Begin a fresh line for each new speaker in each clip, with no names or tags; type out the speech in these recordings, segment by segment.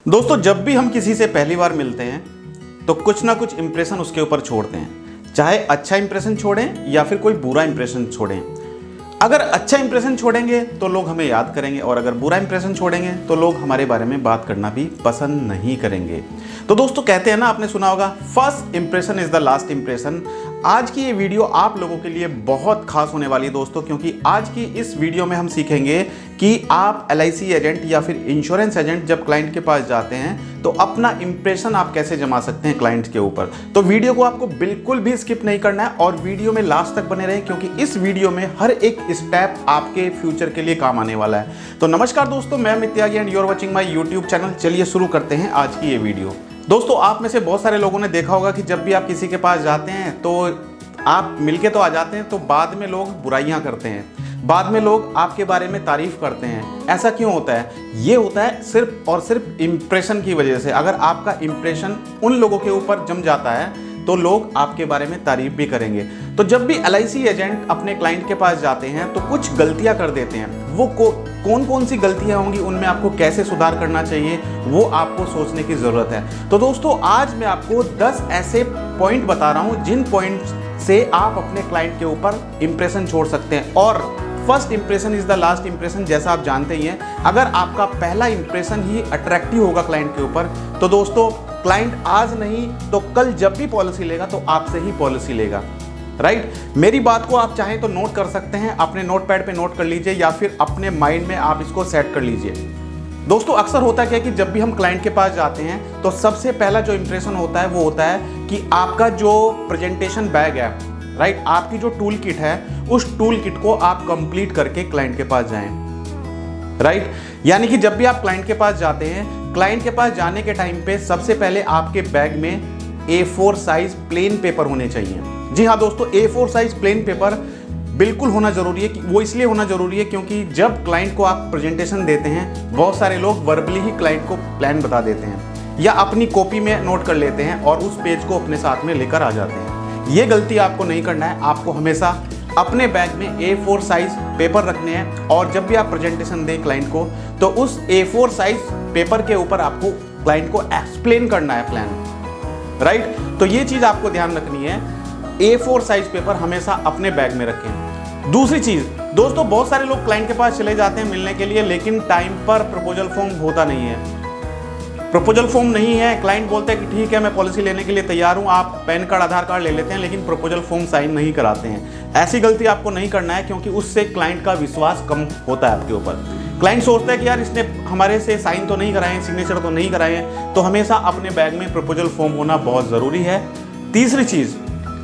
दोस्तों, जब भी हम किसी से पहली बार मिलते हैं तो कुछ ना कुछ इंप्रेशन उसके ऊपर छोड़ते हैं, चाहे अच्छा इंप्रेशन छोड़ें या फिर कोई बुरा इंप्रेशन छोड़ें। अगर अच्छा इंप्रेशन छोड़ेंगे तो लोग हमें याद करेंगे और अगर बुरा इंप्रेशन छोड़ेंगे तो लोग हमारे बारे में बात करना भी पसंद नहीं करेंगे। तो दोस्तों, कहते हैं ना, आपने सुना होगा, first impression is the last impression. आज की ये वीडियो आप लोगों के लिए बहुत खास होने वाली है दोस्तों, क्योंकि आज की इस वीडियो में हम सीखेंगे कि आप LIC एजेंट या फिर इंश्योरेंस एजेंट जब क्लाइंट के पास जाते हैं तो अपना इंप्रेशन आप कैसे जमा सकते हैं क्लाइंट के ऊपर। तो वीडियो को आपको बिल्कुल भी स्किप नहीं करना है और वीडियो में लास्ट तक बने रहें, क्योंकि इस वीडियो में हर एक स्टेप आपके फ्यूचर के लिए काम आने वाला है। तो नमस्कार दोस्तों, मैं Amit Tyagi and you are watching my YouTube channel. चलिए शुरू करते हैं आज की ये वीडियो। दोस्तों, आप में से बहुत सारे लोगों ने देखा होगा कि जब भी आप किसी के पास जाते हैं तो आप मिलके तो आ जाते हैं, तो बाद में लोग बुराइयां करते हैं, बाद में लोग आपके बारे में तारीफ करते हैं। ऐसा क्यों होता है? ये होता है सिर्फ और सिर्फ इम्प्रेशन की वजह से। अगर आपका इम्प्रेशन उन लोगों के ऊपर जम जाता है तो लोग आपके बारे में तारीफ भी करेंगे। तो जब भी LIC एजेंट अपने क्लाइंट के पास जाते हैं तो कुछ गलतियां कर देते हैं। वो कौन कौन सी गलतियां होंगी, उनमें आपको कैसे सुधार करना चाहिए, वो आपको सोचने की ज़रूरत है। तो दोस्तों, आज मैं आपको 10 ऐसे पॉइंट बता रहा हूं जिन पॉइंट से आप अपने क्लाइंट के ऊपर इंप्रेशन छोड़ सकते हैं। और first impression is the last impression, जैसा आप जानते ही हैं। अगर आपका पहला इंप्रेशन ही अट्रैक्टिव होगा क्लाइंट के ऊपर तो दोस्तों, क्लाइंट आज नहीं तो कल जब भी पॉलिसी लेगा तो आपसे ही पॉलिसी लेगा। राइट? मेरी बात को आप चाहें तो नोट कर सकते हैं, अपने नोटपैड पे नोट कर लीजिए या फिर अपने माइंड में आप इसको सेट कर लीजिए। दोस्तों, अक्सर होता क्या है कि जब भी हम क्लाइंट के पास जाते हैं तो सबसे पहला जो इंप्रेशन होता है वो होता है कि आपका जो प्रेजेंटेशन बैग है, राइट, आपकी जो टूल किट है, उस टूल किट को आप कंप्लीट करके क्लाइंट के पास जाएं। राइट? यानी कि जब भी आप क्लाइंट के पास जाते हैं, क्लाइंट के पास जाने के टाइम पे सबसे पहले आपके बैग में A4 साइज प्लेन पेपर होने चाहिए। जी हाँ दोस्तों, A4 साइज प्लेन पेपर बिल्कुल होना जरूरी है। वो इसलिए होना जरूरी है क्योंकि जब क्लाइंट को आप प्रेजेंटेशन देते हैं, बहुत सारे लोग वर्बली ही क्लाइंट को प्लान बता देते हैं या अपनी कॉपी में नोट कर लेते हैं और उस पेज को अपने साथ में लेकर आ जाते हैं। ये गलती आपको नहीं करना है। आपको हमेशा अपने बैग में A4 साइज पेपर रखने हैं और जब भी आप प्रेजेंटेशन दें क्लाइंट को तो उस A4 साइज पेपर के ऊपर आपको क्लाइंट को एक्सप्लेन करना है प्लान। राइट? तो ये चीज़ आपको ध्यान रखनी है। A4 साइज पेपर हमेशा अपने बैग में रखें। दूसरी चीज़ दोस्तों, बहुत सारे लोग क्लाइंट के पास चले जाते हैं मिलने के लिए, लेकिन टाइम पर प्रपोजल फॉर्म होता नहीं है। प्रपोजल फॉर्म नहीं है, क्लाइंट बोलते हैं कि ठीक है, मैं पॉलिसी लेने के लिए तैयार हूं, आप पैन कार्ड आधार कार्ड ले लेते हैं, लेकिन प्रपोजल फॉर्म साइन नहीं कराते हैं। ऐसी गलती आपको नहीं करना है, क्योंकि उससे क्लाइंट का विश्वास कम होता है आपके ऊपर। क्लाइंट सोचता है कि यार, इसने हमारे से साइन तो नहीं कराए, सिग्नेचर तो नहीं कराए हैं। तो हमेशा अपने बैग में प्रपोजल फॉर्म होना बहुत ज़रूरी है। तीसरी चीज़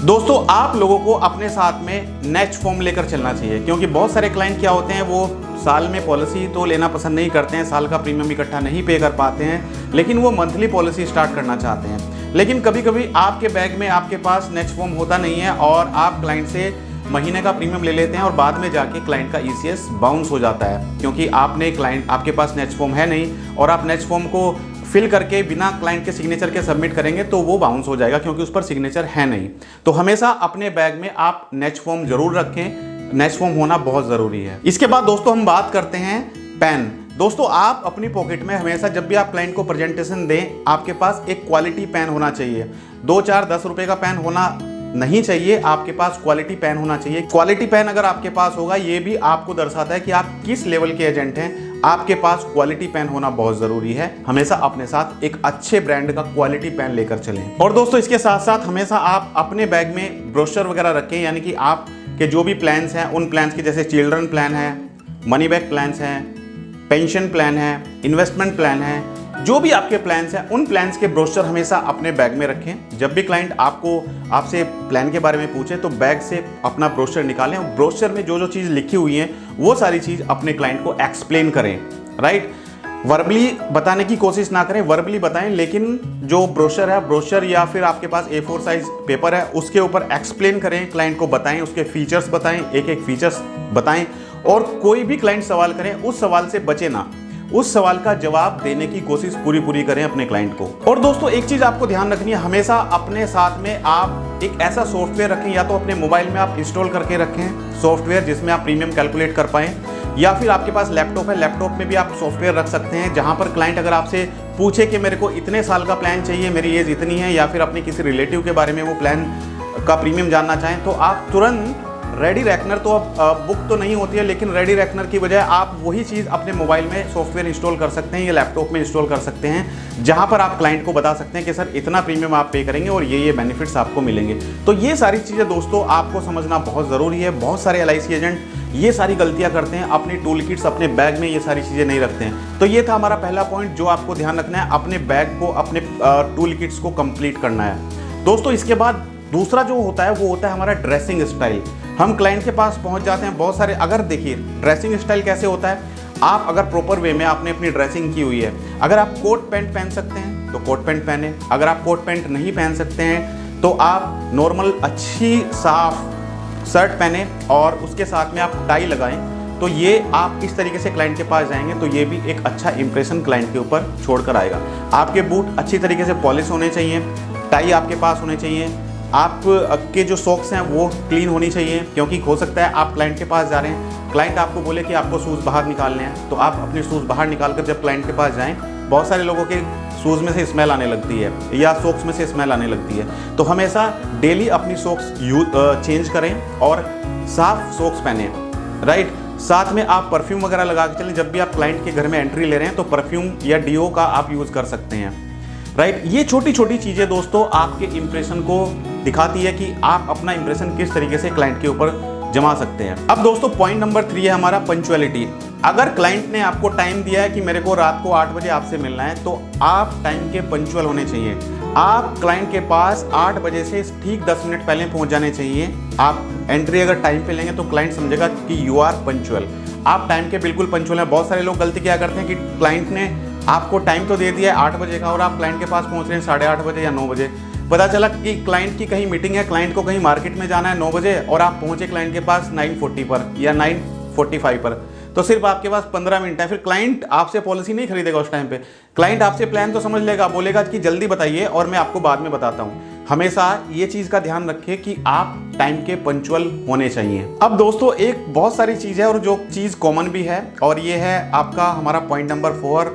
दोस्तों, आप लोगों को अपने साथ में नेक्स्ट फॉर्म लेकर चलना चाहिए, क्योंकि बहुत सारे क्लाइंट क्या होते हैं, वो साल में पॉलिसी तो लेना पसंद नहीं करते हैं, साल का प्रीमियम इकट्ठा नहीं पे कर पाते हैं, लेकिन वो मंथली पॉलिसी स्टार्ट करना चाहते हैं। लेकिन कभी कभी आपके बैग में आपके पास नेक्स्ट फॉर्म होता नहीं है और आप क्लाइंट से महीने का प्रीमियम ले लेते हैं और बाद में जाके क्लाइंट का ECS बाउंस हो जाता है, क्योंकि आपके पास नेक्स्ट फॉर्म है नहीं और आप नेक्स्ट फॉर्म को फिल करके बिना क्लाइंट के सिग्नेचर के सबमिट करेंगे तो वो बाउंस हो जाएगा, क्योंकि उस पर सिग्नेचर है नहीं। तो हमेशा अपने बैग में आप नेक्स्ट फॉर्म जरूर रखें, नेक्स्ट फॉर्म होना बहुत ज़रूरी है। इसके बाद दोस्तों हम बात करते हैं पेन। दोस्तों, आप अपनी पॉकेट में हमेशा जब भी आप क्लाइंट को प्रेजेंटेशन दें, आपके पास एक क्वालिटी पेन होना चाहिए। 2, 4, 10 रुपए का पेन होना नहीं चाहिए, आपके पास क्वालिटी पेन होना चाहिए। क्वालिटी पेन अगर आपके पास होगा, ये भी आपको दर्शाता है कि आप किस लेवल के एजेंट हैं। आपके पास क्वालिटी पेन होना बहुत ज़रूरी है। हमेशा अपने साथ एक अच्छे ब्रांड का क्वालिटी पेन लेकर चलें। और दोस्तों, इसके साथ साथ हमेशा आप अपने बैग में ब्रोशर वगैरह रखें, यानी कि आपके जो भी प्लान्स हैं, उन प्लान्स के, जैसे चिल्ड्रन प्लान है, मनी बैक प्लान्स हैं, पेंशन प्लान है, इन्वेस्टमेंट प्लान है, जो भी आपके प्लान्स हैं, उन प्लान्स के ब्रोशर हमेशा अपने बैग में रखें। जब भी क्लाइंट आपसे प्लान के बारे में पूछे तो बैग से अपना ब्रोशर निकालें और ब्रोशर में जो जो चीज़ लिखी हुई है वो सारी चीज़ अपने क्लाइंट को एक्सप्लेन करें। राइट? वर्बली बताने की कोशिश ना करें, वर्बली बताएं, लेकिन जो ब्रोशर है, ब्रोशर या फिर आपके पास A4 साइज पेपर है, उसके ऊपर एक्सप्लेन करें, क्लाइंट को बताएं, उसके फीचर्स बताएं, एक एक फीचर्स बताएं। और कोई भी क्लाइंट सवाल करें, उस सवाल से बचे ना, उस सवाल का जवाब देने की कोशिश पूरी करें अपने क्लाइंट को। और दोस्तों, एक चीज़ आपको ध्यान रखनी है, हमेशा अपने साथ में आप एक ऐसा सॉफ्टवेयर रखें, या तो अपने मोबाइल में आप इंस्टॉल करके रखें सॉफ्टवेयर जिसमें आप प्रीमियम कैलकुलेट कर पाएं, या फिर आपके पास लैपटॉप है, लैपटॉप में भी आप सॉफ्टवेयर रख सकते हैं जहां पर क्लाइंट अगर आपसे पूछे कि मेरे को इतने साल का प्लान चाहिए, मेरी एज इतनी है, या फिर अपने किसी रिलेटिव के बारे में वो प्लान का प्रीमियम जानना चाहें, तो आप तुरंत रेडी रेकनर तो अब बुक तो नहीं होती है, लेकिन रेडी रेकनर की बजाय आप वही चीज़ अपने मोबाइल में सॉफ्टवेयर इंस्टॉल कर सकते हैं या लैपटॉप में इंस्टॉल कर सकते हैं, जहां पर आप क्लाइंट को बता सकते हैं कि सर इतना प्रीमियम आप पे करेंगे और ये बेनिफिट्स आपको मिलेंगे। तो ये सारी चीज़ें दोस्तों आपको समझना बहुत ज़रूरी है। बहुत सारे LIC एजेंट ये सारी गलतियां करते हैं, अपनी टूल किट्स अपने बैग में ये सारी चीज़ें नहीं रखते हैं। तो ये था हमारा पहला पॉइंट जो आपको ध्यान रखना है, अपने बैग को, अपने टूल किट्स को कंप्लीट करना है। दोस्तों इसके बाद दूसरा जो होता है वो होता है हमारा ड्रेसिंग स्टाइल। हम क्लाइंट के पास पहुंच जाते हैं, बहुत सारे, अगर देखिए ड्रेसिंग स्टाइल कैसे होता है, आप अगर प्रॉपर वे में आपने अपनी ड्रेसिंग की हुई है, अगर आप कोट पैंट पहन सकते हैं तो कोट पैंट पहने, अगर आप कोट पैंट नहीं पहन सकते हैं तो आप नॉर्मल अच्छी साफ शर्ट पहने और उसके साथ में आप टाई लगाएं, तो ये आप इस तरीके से क्लाइंट के पास जाएंगे तो ये भी एक अच्छा इंप्रेशन क्लाइंट के ऊपर छोड़कर आएगा। आपके बूट अच्छी तरीके से पॉलिश होने चाहिए, टाई आपके पास होने चाहिए, आप के जो सॉक्स हैं वो क्लीन होनी चाहिए, क्योंकि हो सकता है आप क्लाइंट के पास जा रहे हैं, क्लाइंट आपको बोले कि आपको शूज़ बाहर निकालने हैं, तो आप अपने शूज़ बाहर निकाल कर जब क्लाइंट के पास जाएं, बहुत सारे लोगों के शूज़ में से स्मेल आने लगती है या सॉक्स में से स्मेल आने लगती है। तो हमेशा डेली अपनी सॉक्स चेंज करें और साफ सॉक्स पहने, राइट। साथ में आप परफ्यूम वगैरह लगा के चलें, जब भी आप क्लाइंट के घर में एंट्री ले रहे हैं तो परफ्यूम या डीओ का आप यूज़ कर सकते हैं, राइट। ये छोटी छोटी चीज़ें दोस्तों आपके इंप्रेशन को दिखाती है कि आप अपना इंप्रेशन किस तरीके से क्लाइंट के ऊपर जमा सकते हैं। अब दोस्तों पॉइंट नंबर 3 है हमारा पंक्चुअलिटी। अगर क्लाइंट ने आपको टाइम दिया है कि मेरे को रात को 8 बजे आपसे मिलना है, तो आप टाइम के पंक्चुअल होने चाहिए। आप क्लाइंट के पास 8 बजे से ठीक 10 मिनट पहले पहुंच जाने चाहिए। आप एंट्री अगर टाइम पे लेंगे तो क्लाइंट समझेगा कि यू आर पंक्चुअल, आप टाइम के बिल्कुल पंक्चुअल हैं। बहुत सारे लोग गलती क्या करते हैं कि क्लाइंट ने आपको टाइम तो दे दिया है 8 बजे का और आप क्लाइंट के पास पहुंच रहे हैं 8:30 बजे या 9 बजे। पता चला कि क्लाइंट की कहीं मीटिंग है, क्लाइंट को कहीं मार्केट में जाना है 9 बजे और आप पहुंचे क्लाइंट के पास 9:40 पर या 9:45 पर, तो सिर्फ आपके पास 15 मिनट है। फिर क्लाइंट आपसे पॉलिसी नहीं खरीदेगा उस टाइम पे, क्लाइंट आपसे प्लान तो समझ लेगा, बोलेगा कि जल्दी बताइए और मैं आपको बाद में बताता हूँ। हमेशा ये चीज़ का ध्यान रखिए कि आप टाइम के पंक्चुअल होने चाहिए। अब दोस्तों एक बहुत सारी चीज़ है और जो चीज़ कॉमन भी है, और ये है आपका हमारा पॉइंट नंबर 4,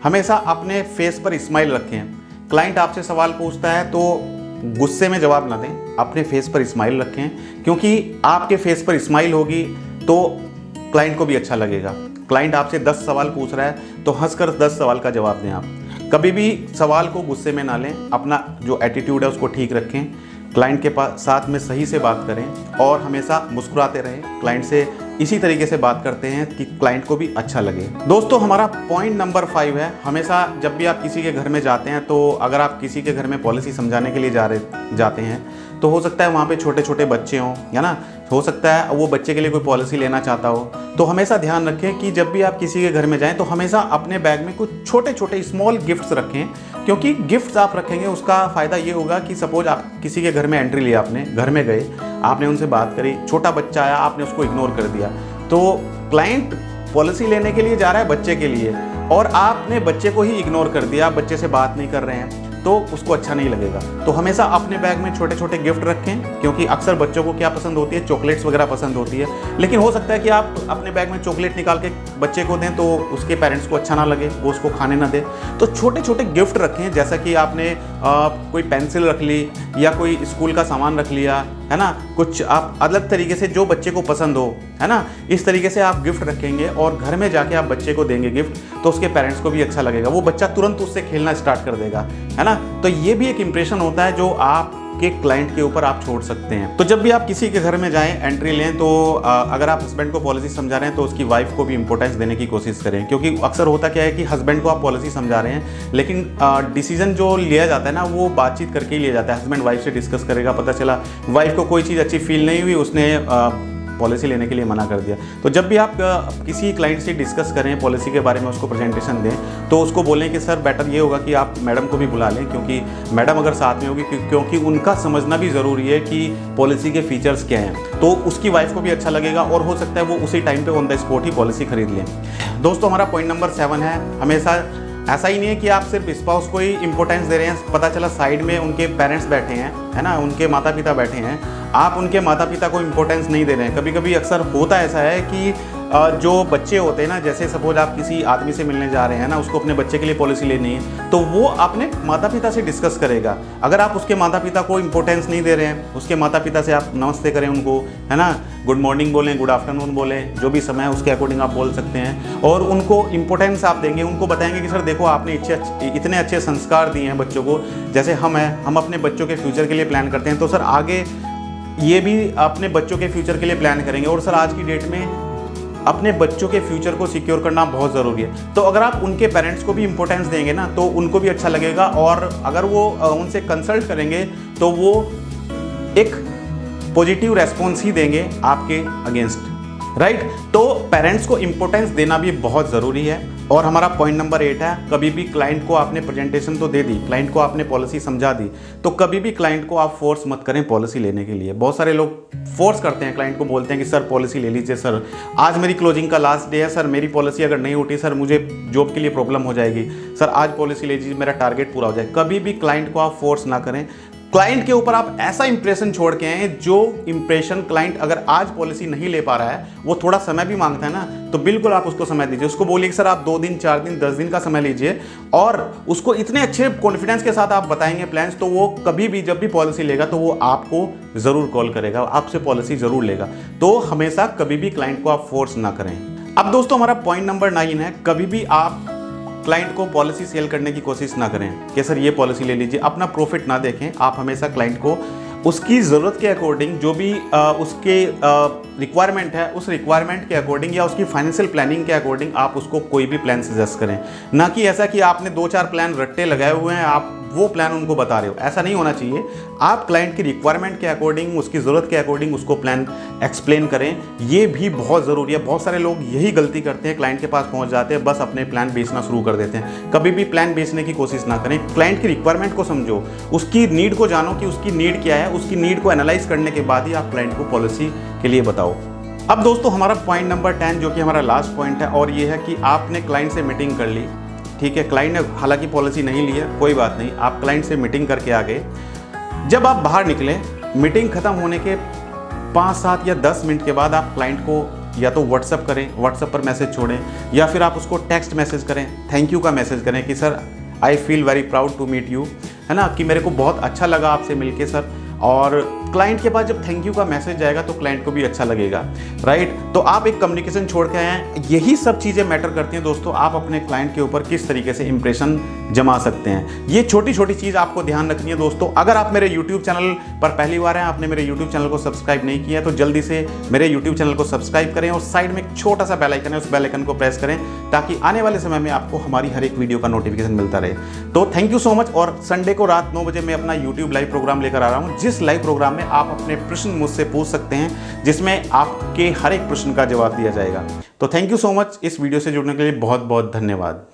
हमेशा अपने फेस पर स्माइल रखें। क्लाइंट आपसे सवाल पूछता है तो गुस्से में जवाब ना दें, अपने फेस पर स्माइल रखें, क्योंकि आपके फेस पर स्माइल होगी तो क्लाइंट को भी अच्छा लगेगा। क्लाइंट आपसे 10 सवाल पूछ रहा है तो हंसकर 10 सवाल का जवाब दें। आप कभी भी सवाल को गुस्से में ना लें, अपना जो एटीट्यूड है उसको ठीक रखें, क्लाइंट के पास साथ में सही से बात करें और हमेशा मुस्कुराते रहें। क्लाइंट से इसी तरीके से बात करते हैं कि क्लाइंट को भी अच्छा लगे। दोस्तों हमारा पॉइंट नंबर 5 है, हमेशा जब भी आप किसी के घर में जाते हैं, तो अगर आप किसी के घर में पॉलिसी समझाने के लिए जाते हैं तो हो सकता है वहाँ पे छोटे छोटे बच्चे हों, है ना, हो सकता है वो बच्चे के लिए कोई पॉलिसी लेना चाहता हो। तो हमेशा ध्यान रखें कि जब भी आप किसी के घर में जाएं तो हमेशा अपने बैग में कुछ छोटे छोटे स्मॉल गिफ्ट्स रखें, क्योंकि गिफ्ट्स आप रखेंगे उसका फ़ायदा ये होगा कि सपोज आप किसी के घर में एंट्री लिया, आपने घर में गए, आपने उनसे बात करी, छोटा बच्चा आया, आपने उसको इग्नोर कर दिया, तो क्लाइंट पॉलिसी लेने के लिए जा रहा है बच्चे के लिए और आपने बच्चे को ही इग्नोर कर दिया, बच्चे से बात नहीं कर रहे हैं, तो उसको अच्छा नहीं लगेगा। तो हमेशा अपने बैग में छोटे छोटे गिफ्ट रखें, क्योंकि अक्सर बच्चों को क्या पसंद होती है, चॉकलेट्स वगैरह पसंद होती है, लेकिन हो सकता है कि आप अपने बैग में चॉकलेट निकाल के बच्चे को दें तो उसके पेरेंट्स को अच्छा ना लगे, वो उसको खाने ना दे। तो छोटे छोटे गिफ्ट रखें, जैसा कि आपने कोई पेंसिल रख ली या कोई स्कूल का सामान रख लिया, है ना, कुछ आप अलग तरीके से जो बच्चे को पसंद हो, है ना, इस तरीके से आप गिफ्ट रखेंगे और घर में जाके आप बच्चे को देंगे गिफ्ट, तो उसके पेरेंट्स को भी अच्छा लगेगा, वो बच्चा तुरंत उससे खेलना स्टार्ट कर देगा, है ना। तो ये भी एक इंप्रेशन होता है जो आपके क्लाइंट के ऊपर आप छोड़ सकते हैं। तो जब भी आप किसी के घर में जाएं, एंट्री लें, तो अगर आप हस्बैंड को पॉलिसी समझा रहे हैं तो उसकी वाइफ को भी इंपॉर्टेंस देने की कोशिश करें, क्योंकि अक्सर होता क्या है कि हस्बैंड को आप पॉलिसी समझा रहे हैं, लेकिन डिसीजन जो लिया जाता है ना वो बातचीत करके ही लिया जाता है। हस्बैंड वाइफ से डिस्कस करेगा, पता चला वाइफ को कोई चीज़ अच्छी फील नहीं हुई, उसने पॉलिसी लेने के लिए मना कर दिया। तो जब भी आप किसी क्लाइंट से डिस्कस करें पॉलिसी के बारे में, उसको प्रेजेंटेशन दें, तो उसको बोलें कि सर बेटर ये होगा कि आप मैडम को भी बुला लें, क्योंकि मैडम अगर साथ में होगी, क्योंकि उनका समझना भी ज़रूरी है कि पॉलिसी के फीचर्स क्या हैं, तो उसकी वाइफ को भी अच्छा लगेगा और हो सकता है वो उसी टाइम पे on the spot he policy खरीद लें। दोस्तों हमारा पॉइंट नंबर 7 है, हमेशा ऐसा ही नहीं है कि आप सिर्फ स्पाउस को ही इंपॉर्टेंस दे रहे हैं, पता चला साइड में उनके पेरेंट्स बैठे हैं, है ना, उनके माता पिता बैठे हैं, आप उनके माता पिता को इंपॉर्टेंस नहीं दे रहे हैं। कभी कभी अक्सर होता ऐसा है कि जो बच्चे होते हैं ना, जैसे सपोज आप किसी आदमी से मिलने जा रहे हैं ना, उसको अपने बच्चे के लिए पॉलिसी लेनी है, तो वो अपने माता पिता से डिस्कस करेगा। अगर आप उसके माता पिता को इंपॉर्टेंस नहीं दे रहे हैं, उसके माता पिता से आप नमस्ते करें उनको, है ना, गुड मॉर्निंग बोलें, गुड आफ्टरनून बोलें, जो भी समय है उसके अकॉर्डिंग आप बोल सकते हैं, और उनको इंपॉर्टेंस आप देंगे, उनको बताएंगे कि सर देखो आपने इतने अच्छे संस्कार दिए हैं बच्चों को, जैसे हम अपने बच्चों के फ्यूचर के लिए प्लान करते हैं, तो सर आगे ये भी अपने बच्चों के फ्यूचर के लिए प्लान करेंगे। और सर आज की डेट में अपने बच्चों के फ्यूचर को सिक्योर करना बहुत ज़रूरी है। तो अगर आप उनके पेरेंट्स को भी इंपॉर्टेंस देंगे ना, तो उनको भी अच्छा लगेगा, और अगर वो उनसे कंसल्ट करेंगे तो वो एक पॉजिटिव रेस्पॉन्स ही देंगे आपके अगेंस्ट, राइट। तो पेरेंट्स को इंपॉर्टेंस देना भी बहुत ज़रूरी है। और हमारा पॉइंट नंबर 8 है, कभी भी क्लाइंट को आपने प्रेजेंटेशन तो दे दी, क्लाइंट को आपने पॉलिसी समझा दी, तो कभी भी क्लाइंट को आप फोर्स मत करें पॉलिसी लेने के लिए। बहुत सारे लोग फोर्स करते हैं, क्लाइंट को बोलते हैं कि सर पॉलिसी ले लीजिए, सर आज मेरी क्लोजिंग का लास्ट डे है, सर मेरी पॉलिसी अगर नहीं उठी सर मुझे जॉब के लिए प्रॉब्लम हो जाएगी, सर आज पॉलिसी ले लीजिए मेरा टारगेट पूरा हो जाए। कभी भी क्लाइंट को आप फोर्स ना करें। क्लाइंट के ऊपर आप ऐसा इंप्रेशन छोड़ के आए, जो इंप्रेशन क्लाइंट अगर आज पॉलिसी नहीं ले पा रहा है, वो थोड़ा समय भी मांगता है ना, तो बिल्कुल आप उसको समय दीजिए। उसको बोलिए कि सर आप 2 दिन 4 दिन 10 दिन का समय लीजिए, और उसको इतने अच्छे कॉन्फिडेंस के साथ आप बताएंगे प्लान्स, तो वो कभी भी जब भी पॉलिसी लेगा तो वो आपको ज़रूर कॉल करेगा, आपसे पॉलिसी ज़रूर लेगा। तो हमेशा कभी भी क्लाइंट को आप फोर्स ना करें। अब दोस्तों हमारा पॉइंट नंबर 9 है, कभी भी आप क्लाइंट को पॉलिसी सेल करने की कोशिश ना करें कि सर ये पॉलिसी ले लीजिए, अपना प्रॉफिट ना देखें। आप हमेशा क्लाइंट को उसकी ज़रूरत के अकॉर्डिंग, जो भी उसके रिक्वायरमेंट है, उस रिक्वायरमेंट के अकॉर्डिंग या उसकी फाइनेंशियल प्लानिंग के अकॉर्डिंग आप उसको कोई भी प्लान सजेस्ट करें। ना कि ऐसा कि आपने 2-4 प्लान रट्टे लगाए हुए हैं, आप वो प्लान उनको बता रहे हो, ऐसा नहीं होना चाहिए। आप क्लाइंट की रिक्वायरमेंट के अकॉर्डिंग, उसकी ज़रूरत के अकॉर्डिंग उसको प्लान एक्सप्लेन करें, ये भी बहुत ज़रूरी है। बहुत सारे लोग यही गलती करते हैं, क्लाइंट के पास पहुंच जाते हैं, बस अपने प्लान बेचना शुरू कर देते हैं। कभी भी प्लान बेचने की कोशिश ना करें। क्लाइंट की रिक्वायरमेंट को समझो, उसकी नीड को जानो कि उसकी नीड क्या है, उसकी नीड को एनालाइज करने के बाद ही आप क्लाइंट को पॉलिसी के लिए बताओ। अब दोस्तों हमारा पॉइंट नंबर 10 जो कि हमारा लास्ट पॉइंट है, और ये है कि आपने क्लाइंट से मीटिंग कर ली, ठीक है, क्लाइंट ने हालांकि पॉलिसी नहीं ली है, कोई बात नहीं, आप क्लाइंट से मीटिंग करके आ गए। जब आप बाहर निकले, मीटिंग खत्म होने के 5, 7 या 10 मिनट के बाद आप क्लाइंट को या तो व्हाट्सअप करें, व्हाट्सअप पर मैसेज छोड़ें, या फिर आप उसको टेक्स्ट मैसेज करें, थैंक यू का मैसेज करें कि sir I feel very proud to meet you, है ना, कि मेरे को बहुत अच्छा लगा आपसे मिलके सर। और क्लाइंट के पास जब थैंक यू का मैसेज जाएगा तो क्लाइंट को भी अच्छा लगेगा, राइट। तो आप एक कम्युनिकेशन छोड़ के आए हैं। यही सब चीज़ें मैटर करती हैं दोस्तों, आप अपने क्लाइंट के ऊपर किस तरीके से इंप्रेशन जमा सकते हैं। ये छोटी छोटी चीज़ आपको ध्यान रखनी है दोस्तों। अगर आप मेरे यूट्यूब चैनल पर पहली बार हैं, आपने मेरे यूट्यूब चैनल को सब्सक्राइब नहीं किया, तो जल्दी से मेरे यूट्यूब चैनल को सब्सक्राइब करें, और साइड में एक छोटा सा बेल आइकन है, उस बेल आइकन को प्रेस करें, ताकि आने वाले समय में आपको हमारी हर एक वीडियो का नोटिफिकेशन मिलता रहे। तो थैंक यू सो मच। और संडे को रात 9 बजे मैं अपना यूट्यूब लाइव प्रोग्राम लेकर आ रहा हूँ, जिस लाइव प्रोग्राम में आप अपने प्रश्न मुझसे पूछ सकते हैं, जिसमें आपके हर एक प्रश्न का जवाब दिया जाएगा। तो थैंक यू सो मच। इस वीडियो से जुड़ने के लिए बहुत बहुत धन्यवाद।